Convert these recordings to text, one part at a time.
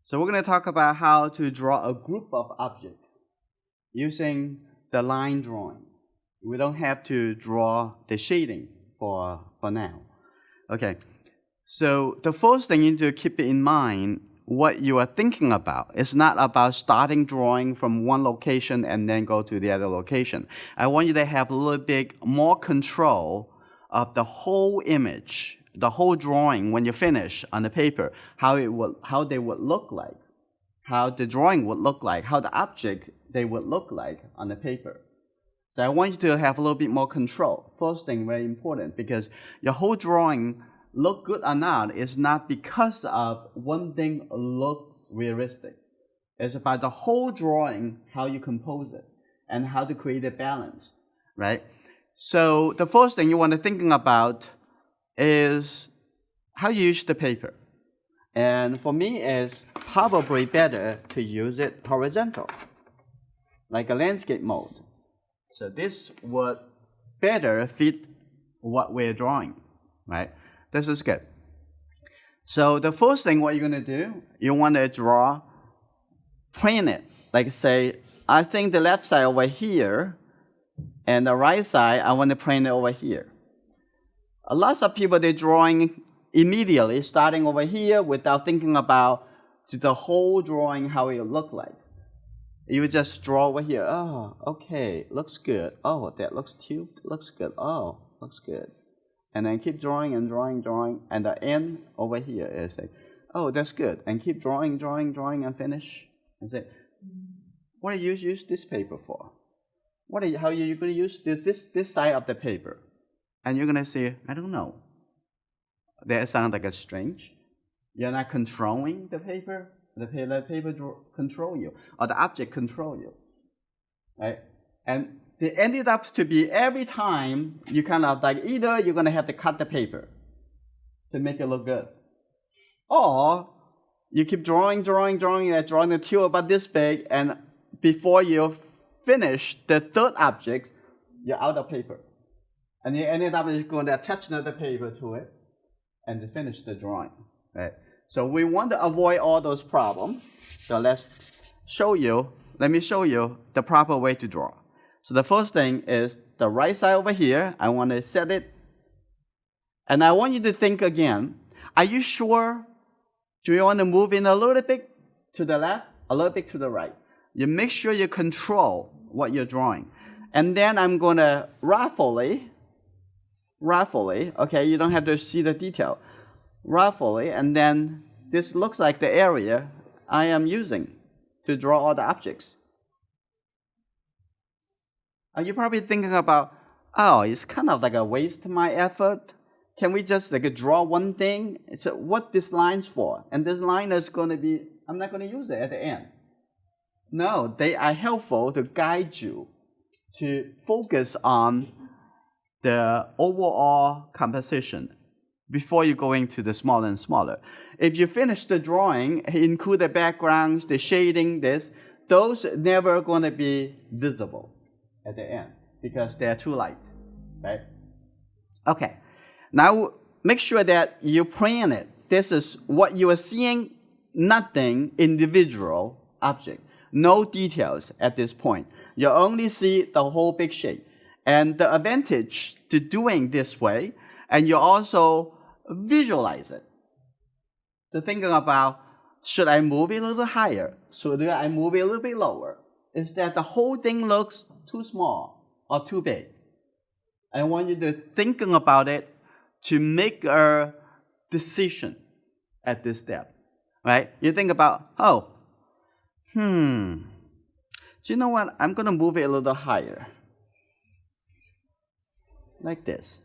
So we're going to talk about how to draw a group of objects using the line drawing. We don't have to draw the shading for now. Okay, so the first thing you need to keep in mind what you are thinking about. It's not about starting drawing from one location and then go to the other location. I want you to have a little bit more control of the whole image, the whole drawing when you finish on the paper, how they would look like, how the drawing would look like, how the object they would look like on the paper. So I want you to have a little bit more control. First thing, very important, because your whole drawing look good or not is not because of one thing look realistic. It's about the whole drawing, how you compose it, and how to create a balance, right? So the first thing you want to thinking about is how you use the paper. And for me, it's probably better to use it horizontal, like a landscape mode. So this would better fit what we're drawing, right? This is good. So the first thing what you're going to do, you want to plan it. Like say, I think the left side over here, and the right side, I want to plan it over here. A lot of people, they're drawing immediately, starting over here without thinking about the whole drawing, how it will look like. You would just draw over here. Oh, okay, looks good. Oh, that looks cute. Looks good. Oh, looks good. And then keep drawing and drawing. And the end over here is like, oh, that's good. And keep drawing and finish. And say, what do you use this paper for? How are you going to use this side of the paper? And you're going to say, I don't know. That sounds like a strange. You're not controlling the paper. The paper control you, or the object control you, right? And they ended up to be every time you kind of like either you're going to have to cut the paper to make it look good, or you keep drawing the tube about this big, and before you finish the third object, you're out of paper, and you ended up going to attach another paper to it, and to finish the drawing, right? So we want to avoid all those problems. So let me show you the proper way to draw. So the first thing is the right side over here. I want to set it. And I want you to think again. Are you sure? Do you want to move in a little bit to the left, a little bit to the right? You make sure you control what you're drawing. And then I'm going to roughly, okay, you don't have to see the detail. Roughly, and then this looks like the area I am using to draw all the objects. Are you probably thinking about, oh, it's kind of like a waste of my effort. Can we just like draw one thing? So what this line's for? And this line is going to be, I'm not going to use it at the end. No, they are helpful to guide you to focus on the overall composition before you go into the smaller and smaller. If you finish the drawing, include the backgrounds, the shading, those never going to be visible at the end because they are too light, right? Okay, now make sure that you plan it. This is what you are seeing, nothing individual object, no details at this point. You only see the whole big shape. And the advantage to doing this way, and you also visualize it. To thinking about, should I move it a little higher? Should I move it a little bit lower? Is that the whole thing looks too small or too big? I want you to thinking about it to make a decision at this step, right? You think about, do you know what? I'm going to move it a little higher. Like this.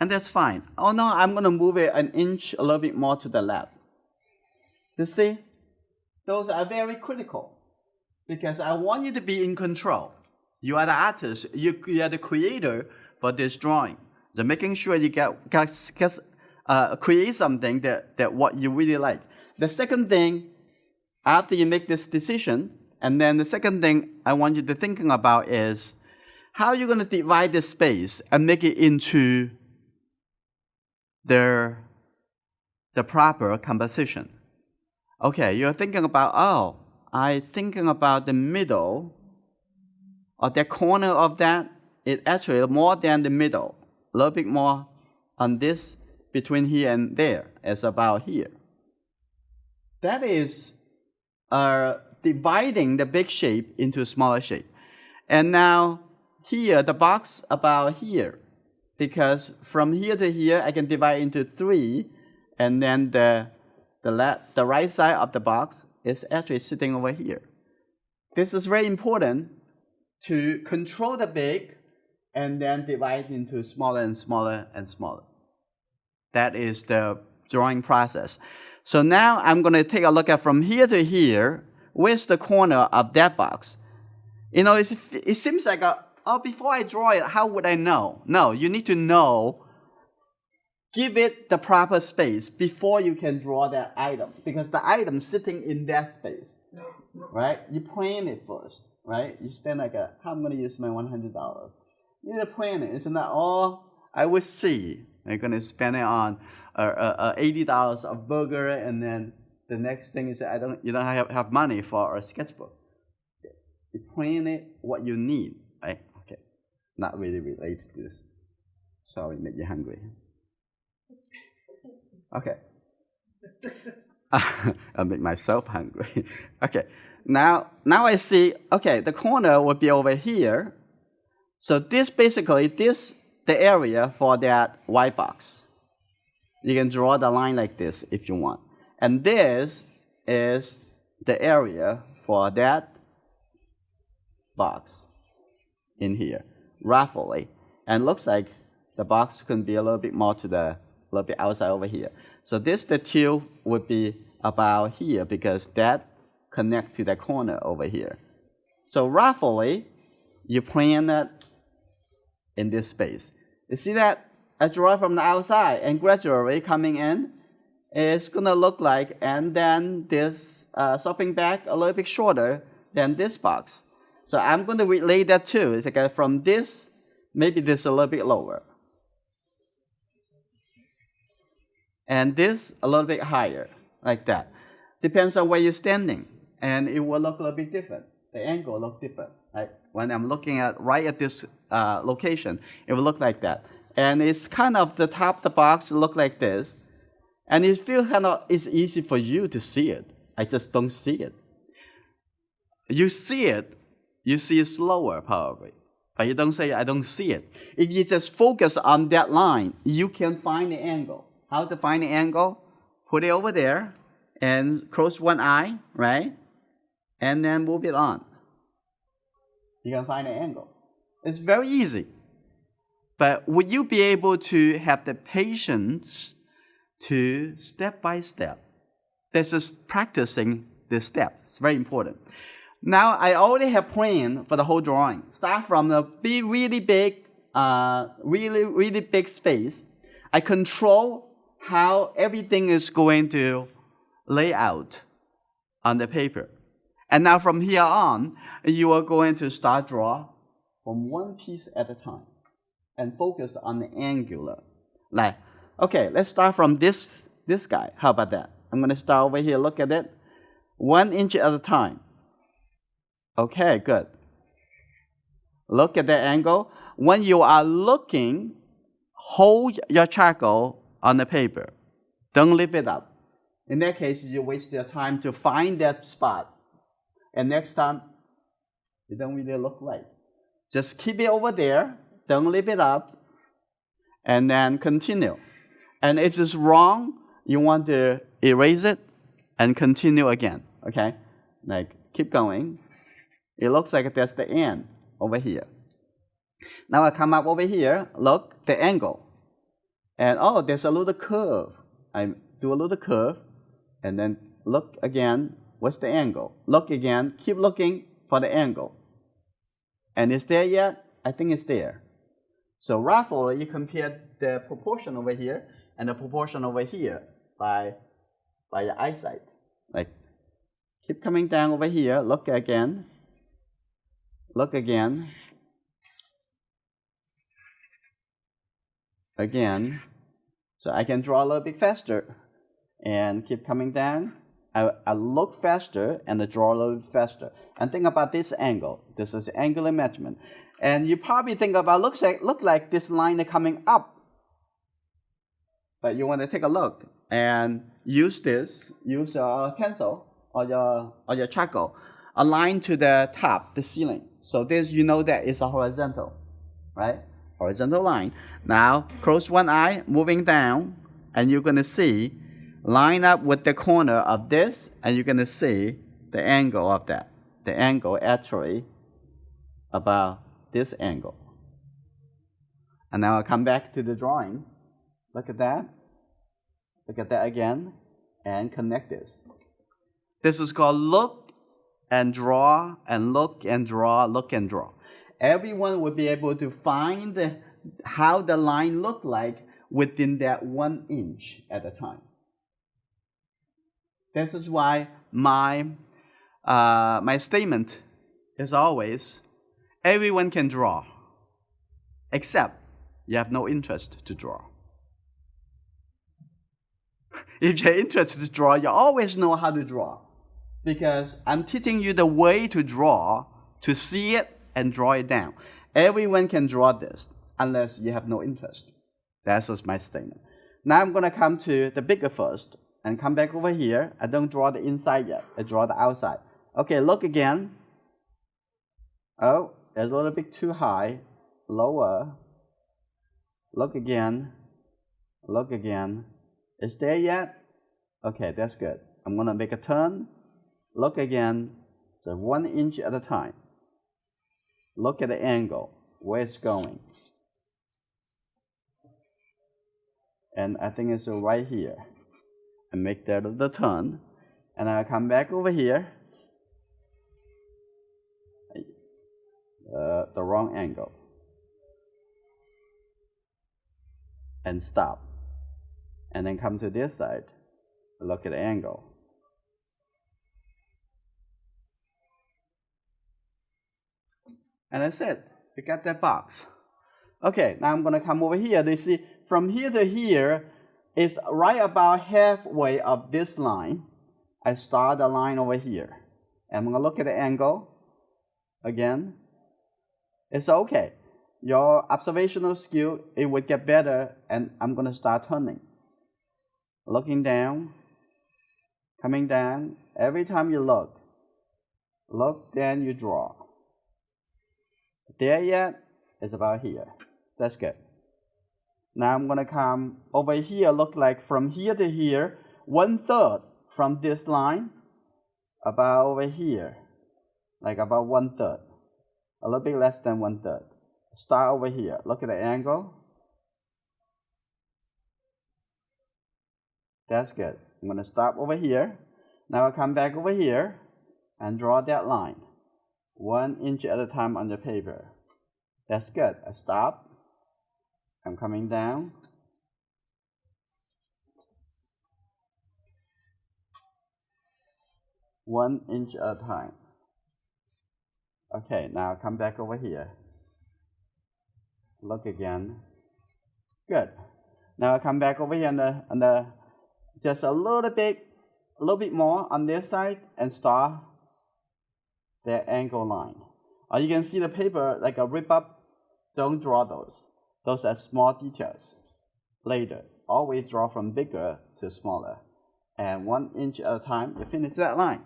And that's fine. Oh no, I'm going to move it an inch a little bit more to the left. You see? Those are very critical because I want you to be in control. You are the artist. You are the creator for this drawing. So making sure you create something that what you really like. The second thing, after you make this decision, and then the second thing I want you to thinking about is how you're going to divide this space and make it into the the proper composition. Okay, you're thinking about, I'm thinking about the middle or the corner of that. It actually more than the middle, a little bit more on this between here and there. It's about here. That is dividing the big shape into a smaller shape. And now here, the box about here, because from here to here, I can divide into 3, and then the right side of the box is actually sitting over here. This is very important to control the big and then divide into smaller and smaller and smaller. That is the drawing process. So now I'm going to take a look at from here to here, where's the corner of that box? You know, it seems like, before I draw it, how would I know? No, you need to know, give it the proper space before you can draw that item, because the item's sitting in that space, right? You plan it first, right? You spend how many you spend $100? You need to plan it. It's not, I will see. I'm going to spend it on $80 of burger, and then the next thing is you don't have money for a sketchbook. You plan it what you need, right? Okay, it's not really related to this. Sorry, make you hungry. Okay. I'll make myself hungry. Okay, now I see, okay, the corner would be over here. So this the area for that white box. You can draw the line like this if you want. And this is the area for that box in here, roughly. And looks like the box can be a little bit more a little bit outside over here. So the tube would be about here because that connects to the corner over here. So roughly, you plan it in this space. You see that? I draw from the outside and gradually coming in, it's going to look like, and then this shopping bag a little bit shorter than this box. So I'm going to relate that too. It's like from this, maybe this a little bit lower. And this a little bit higher, like that. Depends on where you're standing. And it will look a little bit different. The angle will look different, right? When I'm looking right at this location, it will look like that. And it's kind of the top of the box look like this. And it feels it's easy for you to see it. I just don't see it. You see it slower probably. But you don't say, I don't see it. If you just focus on that line, you can find the angle. How to find the angle? Put it over there and close one eye, right? And then move it on. You can find the angle. It's very easy. But would you be able to have the patience to step by step? This is practicing the step. It's very important. Now I already have planned for the whole drawing. Start from a really big, really big space. I control how everything is going to lay out on the paper. And now from here on, you are going to start draw from one piece at a time and focus on the angular. Like, okay, let's start from this guy. How about that? I'm going to start over here, look at it. 1 inch at a time. Okay, good. Look at the angle. When you are looking, hold your charcoal on the paper. Don't lift it up. In that case, you waste your time to find that spot. And next time, it don't really look right. Just keep it over there. Don't lift it up. And then continue. And if it's wrong, you want to erase it and continue again. Okay? Like, keep going. It looks like that's the end over here. Now I come up over here. Look, the angle. And there's a little curve. I do a little curve. And then look again. What's the angle? Look again. Keep looking for the angle. And is there yet? I think it's there. So roughly, you compare the proportion over here and the proportion over here by your eyesight. Like, keep coming down over here. Look again. Look again. Again. So I can draw a little bit faster. and keep coming down. I look faster and I draw a little bit faster. And think about this angle. This is angular measurement. And you probably think about, look like this line is coming up. But you want to take a look and use your pencil or your charcoal, align to the top, the ceiling. So this, you know that is a horizontal, right? Horizontal line. Now, close one eye, moving down, and you're going to see, line up with the corner of this, and you're going to see the angle of that. The angle actually about this angle. And now I'll come back to the drawing. Look at that. Look at that again, and connect this. This is called look and draw, and look and draw, look and draw. Everyone will be able to find how the line look like within that 1 inch at a time. This is why my statement is always, everyone can draw, except you have no interest to draw. If you're interested to draw, you always know how to draw, because I'm teaching you the way to draw, to see it and draw it down. Everyone can draw this, unless you have no interest. That's just my statement. Now I'm going to come to the bigger first, and come back over here. I don't draw the inside yet. I draw the outside. Okay, look again. Oh, it's a little bit too high. Lower. Look again. Look again. Is there yet? Okay, that's good. I'm going to make a turn. Look again. So 1 inch at a time. Look at the angle, where it's going. And I think it's right here. And make that the turn, and I'll come back over here, the wrong angle, and stop, and then come to this side, look at the angle. And that's it, we got that box. Okay, now I'm going to come over here. You see, from here to here, is right about halfway of this line. I start the line over here. I'm going to look at the angle again. It's okay. Your observational skill, it would get better, and I'm going to start turning. Looking down, coming down. Every time you look, then you draw. There yet? It's about here. That's good. Now I'm going to come over here, look like from here to here, 1/3 from this line, about over here, like about 1/3, a little bit less than 1/3. Start over here, look at the angle. That's good. I'm going to stop over here. Now I'll come back over here and draw that line, 1 inch at a time on the paper. That's good. I stop. I'm coming down. One inch at a time. Okay, now come back over here. Look again. Good. Now I come back over here on the just a little bit more on this side and start the angle line. You can see the paper like a rip up. Don't draw those. Those are small details. Later, always draw from bigger to smaller. And 1 inch at a time, you finish that line.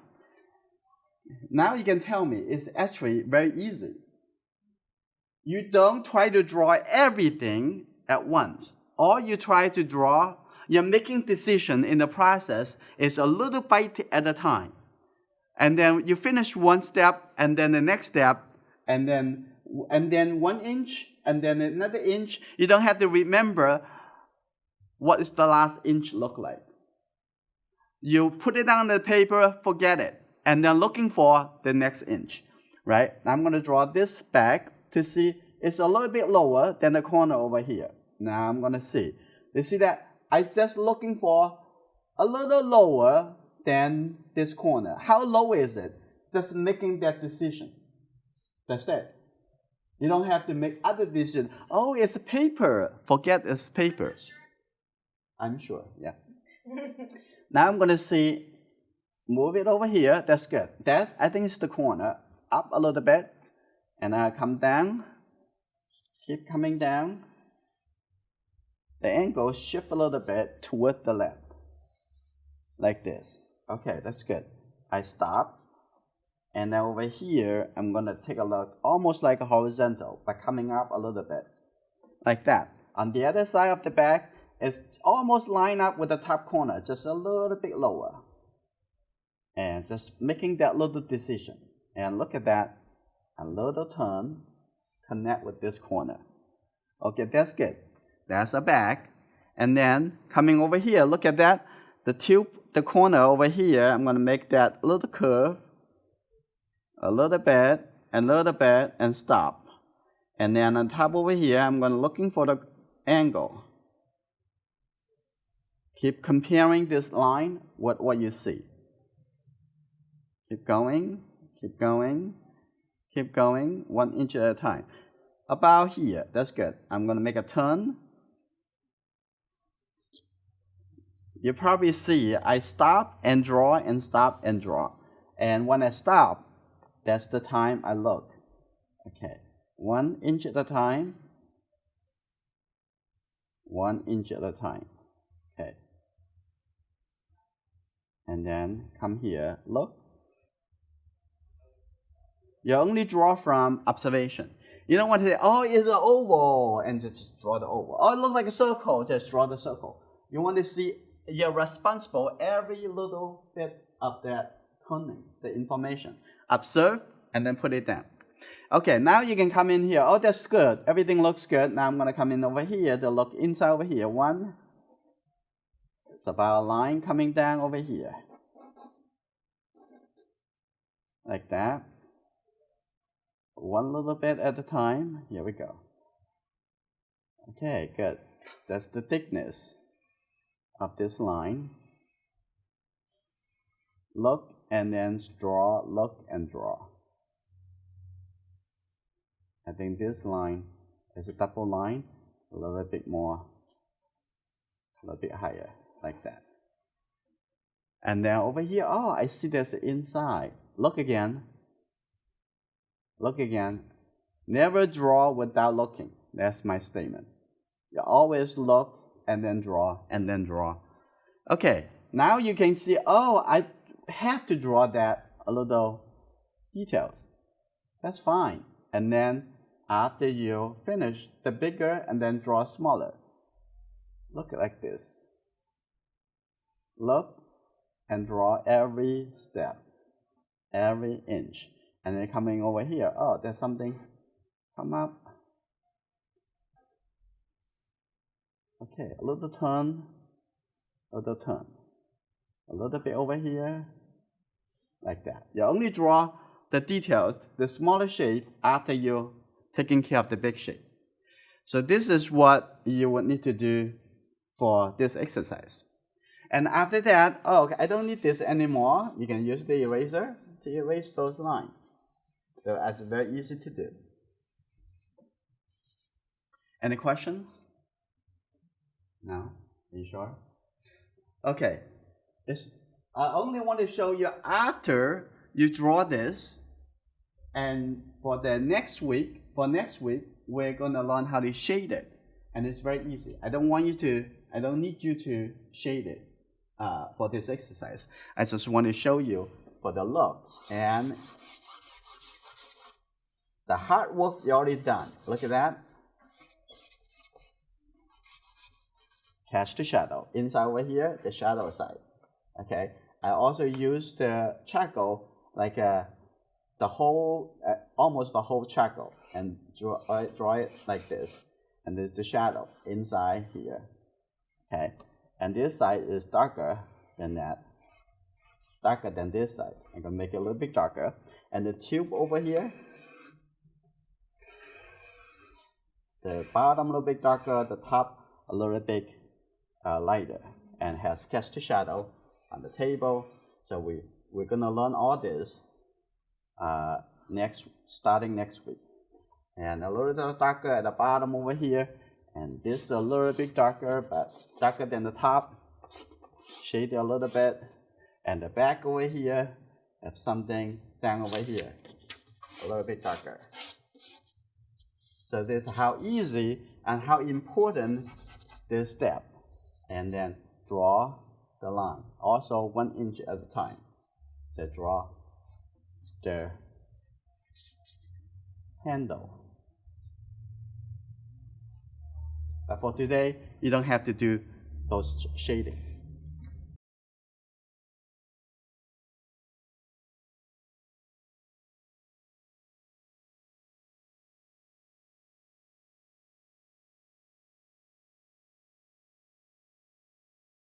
Now you can tell me it's actually very easy. You don't try to draw everything at once. All you try to draw, you're making decision in the process is a little bite at a time. And then you finish one step, and then the next step, and then 1 inch, and then another inch. You don't have to remember what is the last inch look like. You put it on the paper, forget it, and then looking for the next inch, right? I'm going to draw this back to see it's a little bit lower than the corner over here. Now I'm going to see. You see that I just looking for a little lower than this corner. How low is it? Just making that decision. That's it. You don't have to make other decisions. Oh, it's paper. Forget it's paper. I'm sure, yeah. Now I'm going to see, move it over here. That's good. That's, I think it's the corner. Up a little bit. And I come down. Keep coming down. The angle shift a little bit toward the left. Like this. Okay, that's good. I stop. And then over here, I'm going to take a look, almost like a horizontal, but coming up a little bit. Like that. On the other side of the back, it's almost line up with the top corner, just a little bit lower. And just making that little decision. And look at that. A little turn, connect with this corner. Okay, that's good. That's the back. And then coming over here, look at that. The tube, the corner over here, I'm going to make that little curve. A little bit, and stop. And then on top over here, I'm going to looking for the angle. Keep comparing this line with what you see. Keep going, keep going, keep going, 1 inch at a time. About here, that's good. I'm going to make a turn. You probably see I stop and draw and stop and draw. And when I stop, that's the time I look. Okay, 1 inch at a time. 1 inch at a time. Okay. And then come here, look. You only draw from observation. You don't want to say, oh, it's an oval, and just draw the oval. Oh, it looks like a circle, just draw the circle. You want to see, you're responsible every little bit of that turning, the information. Observe, and then put it down. Okay, now you can come in here. Oh, that's good. Everything looks good. Now I'm going to come in over here to look inside over here. One, it's about a line coming down over here. Like that. One little bit at a time. Here we go. Okay, good. That's the thickness of this line. Look and then draw, look and draw. I think this line is a double line, a little bit more, a little bit higher, like that. And then over here, oh, I see there's an inside. Look again. Look again. Never draw without looking. That's my statement. You always look and then draw and then draw. Okay, now you can see, oh, I have to draw that a little details. That's fine. And then after you finish the bigger and then draw smaller. Look like this. Look and draw every step, every inch. And then coming over here, oh, there's something come up. Okay, a little turn, a little turn. A little bit over here, like that. You only draw the details, the smaller shape, after you taking care of the big shape. So this is what you would need to do for this exercise. And after that, oh, okay, I don't need this anymore. You can use the eraser to erase those lines. So that's very easy to do. Any questions? No? Are you sure? Okay. I only want to show you after you draw this, and for next week, we're going to learn how to shade it. And it's very easy. I don't need you to shade it for this exercise. I just want to show you for the look. And the hard work is already done. Look at that. Catch the shadow. Inside over here, the shadow side. Okay. I also use the charcoal, like almost the whole charcoal, and draw it like this. And there's the shadow inside here. Okay. And this side is darker than that. Darker than this side. I'm going to make it a little bit darker. And the tube over here, the bottom a little bit darker, the top a little bit lighter, and has cast the shadow on the table. So we're going to learn all this starting next week. And a little bit darker at the bottom over here, and this is a little bit darker, but darker than the top. shade it a little bit, and the back over here, have something down over here, a little bit darker. So this is how easy and how important this step. And then draw the line, also 1 inch at a time. So draw the handle. But for today, you don't have to do those shading.